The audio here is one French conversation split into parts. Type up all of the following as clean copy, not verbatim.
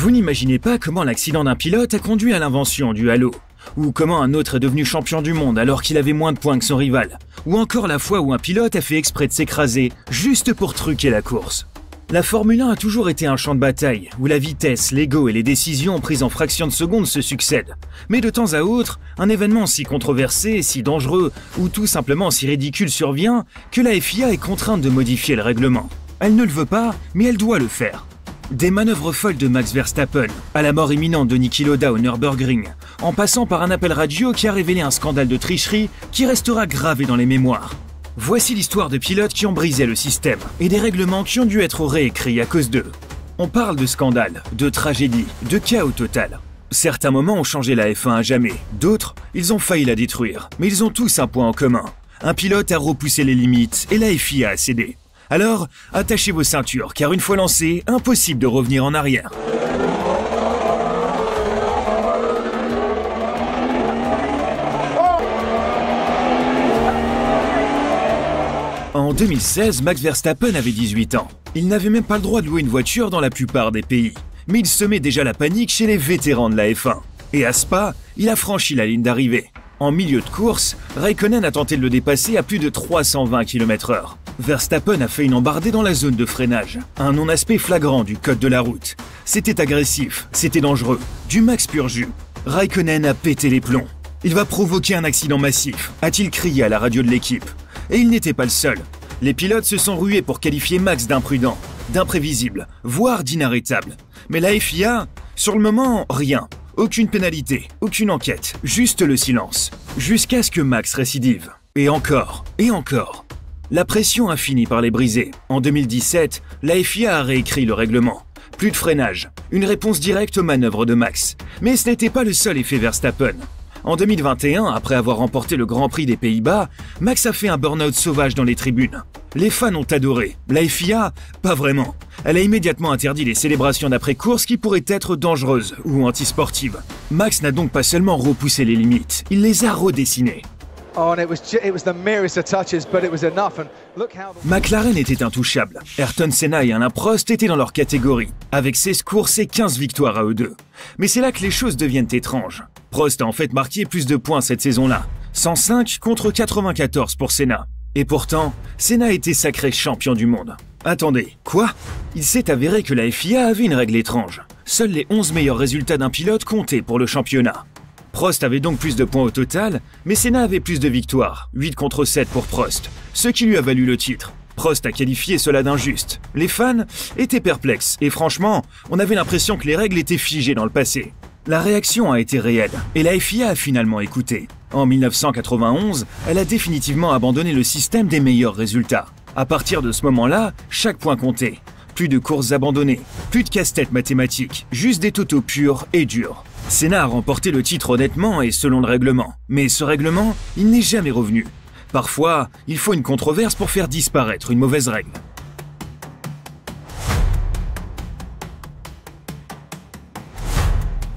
Vous n'imaginez pas comment l'accident d'un pilote a conduit à l'invention du halo, ou comment un autre est devenu champion du monde alors qu'il avait moins de points que son rival, ou encore la fois où un pilote a fait exprès de s'écraser juste pour truquer la course. La Formule 1 a toujours été un champ de bataille, où la vitesse, l'ego et les décisions prises en fractions de secondes se succèdent. Mais de temps à autre, un événement si controversé, si dangereux, ou tout simplement si ridicule survient, que la FIA est contrainte de modifier le règlement. Elle ne le veut pas, mais elle doit le faire. Des manœuvres folles de Max Verstappen, à la mort imminente de Niki Lauda au Nürburgring, en passant par un appel radio qui a révélé un scandale de tricherie qui restera gravé dans les mémoires. Voici l'histoire de pilotes qui ont brisé le système et des règlements qui ont dû être réécrits à cause d'eux. On parle de scandale, de tragédie, de chaos total. Certains moments ont changé la F1 à jamais, d'autres, ils ont failli la détruire, mais ils ont tous un point en commun. Un pilote a repoussé les limites et la FIA a cédé. Alors, attachez vos ceintures, car une fois lancé, impossible de revenir en arrière. En 2016, Max Verstappen avait 18 ans. Il n'avait même pas le droit de louer une voiture dans la plupart des pays. Mais il semait déjà la panique chez les vétérans de la F1. Et à Spa, il a franchi la ligne d'arrivée. En milieu de course, Raikkonen a tenté de le dépasser à plus de 320 km/h. Verstappen a fait une embardée dans la zone de freinage, un non-aspect flagrant du code de la route. C'était agressif, c'était dangereux, du max pur jus. Raikkonen a pété les plombs. Il va provoquer un accident massif, a-t-il crié à la radio de l'équipe. Et il n'était pas le seul. Les pilotes se sont rués pour qualifier Max d'imprudent, d'imprévisible, voire d'inarrêtable. Mais la FIA, sur le moment, rien. Aucune pénalité, aucune enquête, juste le silence. Jusqu'à ce que Max récidive. Et encore, et encore. La pression a fini par les briser. En 2017, la FIA a réécrit le règlement. Plus de freinage, une réponse directe aux manœuvres de Max. Mais ce n'était pas le seul effet Verstappen. En 2021, après avoir remporté le Grand Prix des Pays-Bas, Max a fait un burn-out sauvage dans les tribunes. Les fans ont adoré, la FIA, pas vraiment. Elle a immédiatement interdit les célébrations d'après-course qui pourraient être dangereuses ou antisportives. Max n'a donc pas seulement repoussé les limites, il les a redessinées. McLaren était intouchable. Ayrton Senna et Alain Prost étaient dans leur catégorie, avec 16 courses et 15 victoires à eux deux. Mais c'est là que les choses deviennent étranges. Prost a en fait marqué plus de points cette saison-là, 105 contre 94 pour Senna. Et pourtant, Senna était sacré champion du monde. Attendez, quoi? Il s'est avéré que la FIA avait une règle étrange. Seuls les 11 meilleurs résultats d'un pilote comptaient pour le championnat. Prost avait donc plus de points au total, mais Senna avait plus de victoires, 8 contre 7 pour Prost, ce qui lui a valu le titre. Prost a qualifié cela d'injuste. Les fans étaient perplexes, et franchement, on avait l'impression que les règles étaient figées dans le passé. La réaction a été réelle, et la FIA a finalement écouté. En 1991, elle a définitivement abandonné le système des meilleurs résultats. À partir de ce moment-là, chaque point comptait. Plus de courses abandonnées, plus de casse-tête mathématiques, juste des totaux purs et durs. Senna a remporté le titre honnêtement et selon le règlement. Mais ce règlement, il n'est jamais revenu. Parfois, il faut une controverse pour faire disparaître une mauvaise règle.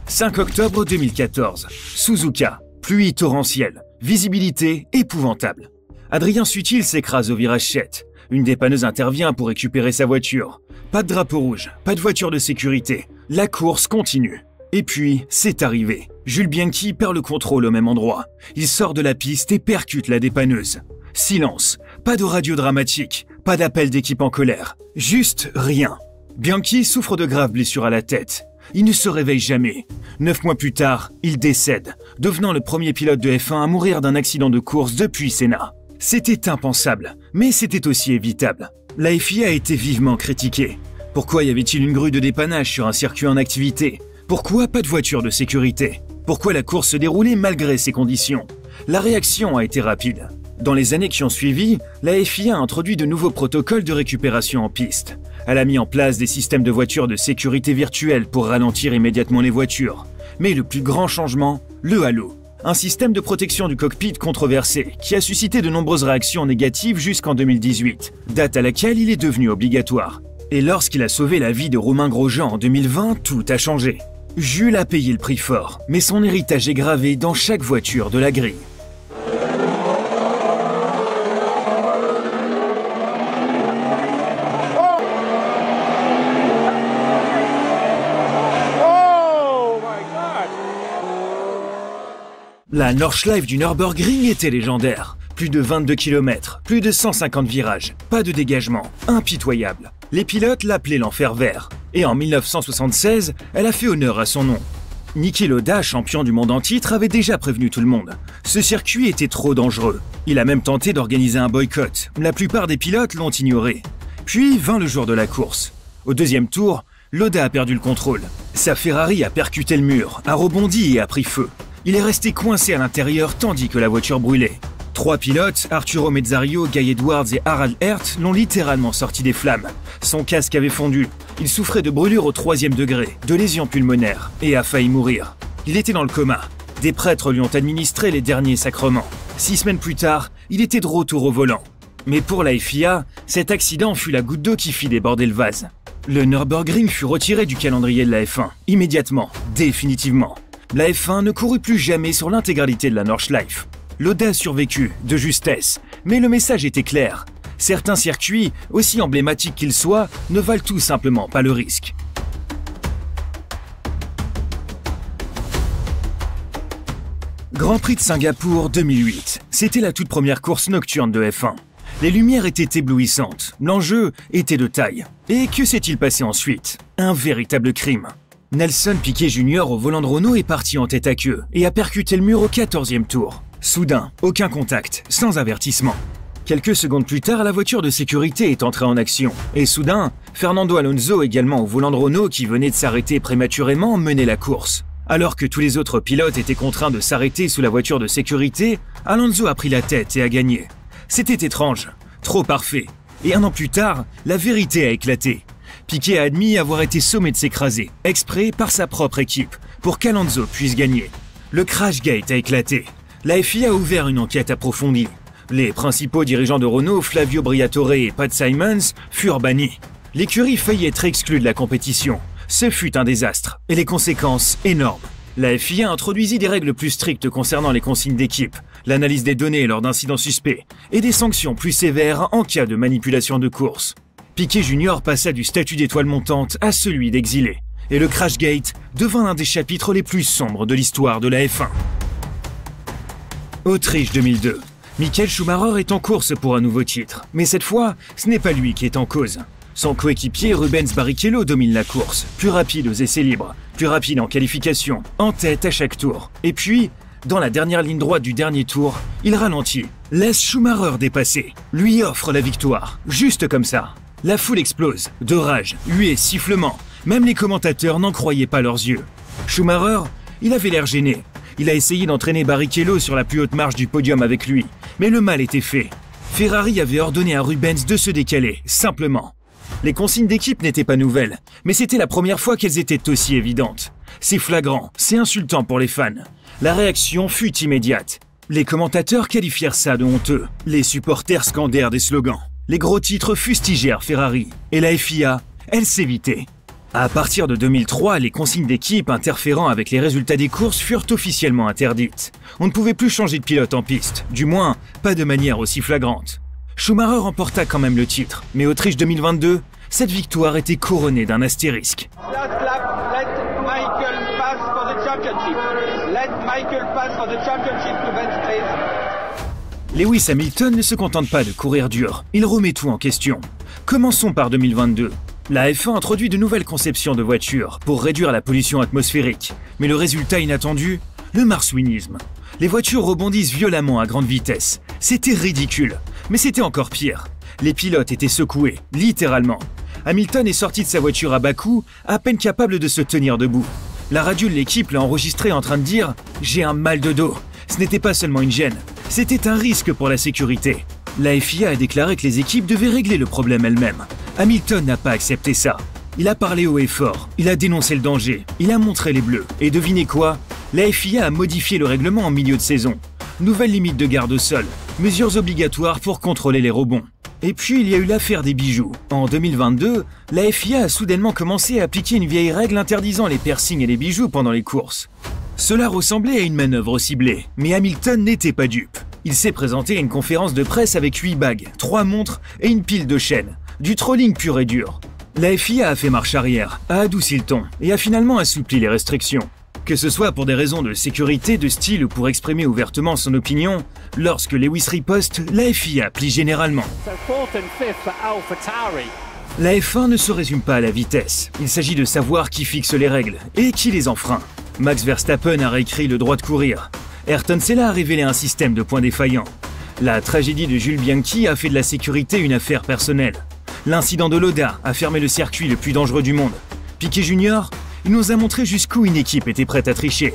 « 5 octobre 2014. Suzuka. Pluie torrentielle. Visibilité épouvantable. Adrien Sutil s'écrase au virage 7. Une dépanneuse intervient pour récupérer sa voiture. Pas de drapeau rouge, pas de voiture de sécurité. La course continue. Et puis, c'est arrivé. Jules Bianchi perd le contrôle au même endroit. Il sort de la piste et percute la dépanneuse. Silence. Pas de radio dramatique. Pas d'appel d'équipe en colère. Juste rien. Bianchi souffre de graves blessures à la tête. Il ne se réveille jamais. 9 mois plus tard, il décède, devenant le premier pilote de F1 à mourir d'un accident de course depuis Senna. C'était impensable, mais c'était aussi évitable. La FIA a été vivement critiquée. Pourquoi y avait-il une grue de dépannage sur un circuit en activité? Pourquoi pas de voiture de sécurité? Pourquoi la course se déroulait malgré ces conditions? La réaction a été rapide. Dans les années qui ont suivi, la FIA a introduit de nouveaux protocoles de récupération en piste. Elle a mis en place des systèmes de voitures de sécurité virtuelle pour ralentir immédiatement les voitures. Mais le plus grand changement, le halo. Un système de protection du cockpit controversé qui a suscité de nombreuses réactions négatives jusqu'en 2018, date à laquelle il est devenu obligatoire. Et lorsqu'il a sauvé la vie de Romain Grosjean en 2020, tout a changé. Jules a payé le prix fort, mais son héritage est gravé dans chaque voiture de la grille. La Nordschleife du Nürburgring était légendaire. Plus de 22 km, plus de 150 virages, pas de dégagement, impitoyable. Les pilotes l'appelaient l'enfer vert. Et en 1976, elle a fait honneur à son nom. Niki Lauda, champion du monde en titre, avait déjà prévenu tout le monde. Ce circuit était trop dangereux. Il a même tenté d'organiser un boycott. La plupart des pilotes l'ont ignoré. Puis vint le jour de la course. Au deuxième tour, Lauda a perdu le contrôle. Sa Ferrari a percuté le mur, a rebondi et a pris feu. Il est resté coincé à l'intérieur tandis que la voiture brûlait. 3 pilotes, Arturo Mezzario, Guy Edwards et Harald Herth, l'ont littéralement sorti des flammes. Son casque avait fondu. Il souffrait de brûlures au 3e degré, de lésions pulmonaires, et a failli mourir. Il était dans le coma. Des prêtres lui ont administré les derniers sacrements. 6 semaines plus tard, il était de retour au volant. Mais pour la FIA, cet accident fut la goutte d'eau qui fit déborder le vase. Le Nürburgring fut retiré du calendrier de la F1, immédiatement, définitivement. La F1 ne courut plus jamais sur l'intégralité de la Nordschleife. Lauda a survécu, de justesse, mais le message était clair. Certains circuits, aussi emblématiques qu'ils soient, ne valent tout simplement pas le risque. Grand Prix de Singapour 2008. C'était la toute première course nocturne de F1. Les lumières étaient éblouissantes, l'enjeu était de taille. Et que s'est-il passé ensuite? Un véritable crime. Nelson Piquet Jr. au volant de Renault est parti en tête à queue et a percuté le mur au 14e tour. Soudain, aucun contact, sans avertissement. Quelques secondes plus tard, la voiture de sécurité est entrée en action. Et soudain, Fernando Alonso, également au volant de Renault qui venait de s'arrêter prématurément, menait la course. Alors que tous les autres pilotes étaient contraints de s'arrêter sous la voiture de sécurité, Alonso a pris la tête et a gagné. C'était étrange, trop parfait. Et 1 an plus tard, la vérité a éclaté. Piquet a admis avoir été sommé de s'écraser, exprès par sa propre équipe, pour qu'Alonso puisse gagner. Le Crashgate a éclaté. La FIA a ouvert une enquête approfondie. Les principaux dirigeants de Renault, Flavio Briatore et Pat Symonds, furent bannis. L'écurie faillit être exclue de la compétition. Ce fut un désastre, et les conséquences énormes. La FIA introduisit des règles plus strictes concernant les consignes d'équipe, l'analyse des données lors d'incidents suspects, et des sanctions plus sévères en cas de manipulation de course. Piquet Jr. passa du statut d'étoile montante à celui d'exilé, et le Crashgate devint l'un des chapitres les plus sombres de l'histoire de la F1. Autriche 2002. Michael Schumacher est en course pour un nouveau titre, mais cette fois, ce n'est pas lui qui est en cause. Son coéquipier Rubens Barrichello domine la course, plus rapide aux essais libres, plus rapide en qualification, en tête à chaque tour. Et puis, dans la dernière ligne droite du dernier tour, il ralentit, laisse Schumacher dépasser, lui offre la victoire, juste comme ça. La foule explose, de rage, huée, sifflements, même les commentateurs n'en croyaient pas leurs yeux. Schumacher, il avait l'air gêné. Il a essayé d'entraîner Barrichello sur la plus haute marche du podium avec lui, mais le mal était fait. Ferrari avait ordonné à Rubens de se décaler, simplement. Les consignes d'équipe n'étaient pas nouvelles, mais c'était la première fois qu'elles étaient aussi évidentes. C'est flagrant, c'est insultant pour les fans. La réaction fut immédiate. Les commentateurs qualifièrent ça de honteux. Les supporters scandèrent des slogans. Les gros titres fustigèrent Ferrari. Et la FIA, elle s'évitait. À partir de 2003, les consignes d'équipe interférant avec les résultats des courses furent officiellement interdites. On ne pouvait plus changer de pilote en piste, du moins pas de manière aussi flagrante. Schumacher remporta quand même le titre, mais Autriche 2022, cette victoire était couronnée d'un astérisque. Lewis Hamilton ne se contente pas de courir dur, il remet tout en question. Commençons par 2022. La F1 introduit de nouvelles conceptions de voitures pour réduire la pollution atmosphérique. Mais le résultat inattendu, le marsouinisme. Les voitures rebondissent violemment à grande vitesse. C'était ridicule. Mais c'était encore pire. Les pilotes étaient secoués, littéralement. Hamilton est sorti de sa voiture à Bakou, à peine capable de se tenir debout. La radio de l'équipe l'a enregistré en train de dire « J'ai un mal de dos ». Ce n'était pas seulement une gêne, c'était un risque pour la sécurité. La FIA a déclaré que les équipes devaient régler le problème elles-mêmes. Hamilton n'a pas accepté ça. Il a parlé haut et fort, il a dénoncé le danger, il a montré les bleus. Et devinez quoi? La FIA a modifié le règlement en milieu de saison. Nouvelle limite de garde au sol, mesures obligatoires pour contrôler les rebonds. Et puis il y a eu l'affaire des bijoux. En 2022, la FIA a soudainement commencé à appliquer une vieille règle interdisant les piercings et les bijoux pendant les courses. Cela ressemblait à une manœuvre ciblée, mais Hamilton n'était pas dupe. Il s'est présenté à une conférence de presse avec 8 bagues, 3 montres et une pile de chaînes. Du trolling pur et dur. La FIA a fait marche arrière, a adouci le ton et a finalement assoupli les restrictions. Que ce soit pour des raisons de sécurité, de style ou pour exprimer ouvertement son opinion, lorsque Lewis riposte, la FIA plie généralement. La F1 ne se résume pas à la vitesse. Il s'agit de savoir qui fixe les règles et qui les enfreint. Max Verstappen a réécrit le droit de courir. Ayrton Senna a révélé un système de points défaillants. La tragédie de Jules Bianchi a fait de la sécurité une affaire personnelle. L'incident de Loda a fermé le circuit le plus dangereux du monde. Piquet Junior, il nous a montré jusqu'où une équipe était prête à tricher.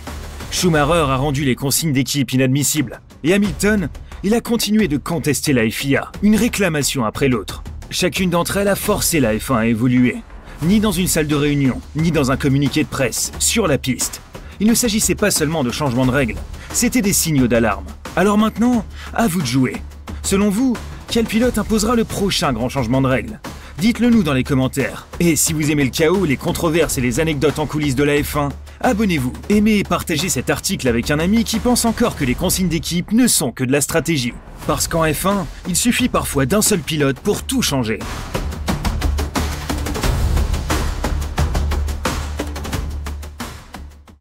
Schumacher a rendu les consignes d'équipe inadmissibles. Et Hamilton, il a continué de contester la FIA, une réclamation après l'autre. Chacune d'entre elles a forcé la F1 à évoluer. Ni dans une salle de réunion, ni dans un communiqué de presse, sur la piste. Il ne s'agissait pas seulement de changements de règles, c'était des signaux d'alarme. Alors maintenant, à vous de jouer. Selon vous, quel pilote imposera le prochain grand changement de règles? Dites-le nous dans les commentaires. Et si vous aimez le chaos, les controverses et les anecdotes en coulisses de la F1, abonnez-vous. Aimez et partagez cet article avec un ami qui pense encore que les consignes d'équipe ne sont que de la stratégie. Parce qu'en F1, il suffit parfois d'un seul pilote pour tout changer.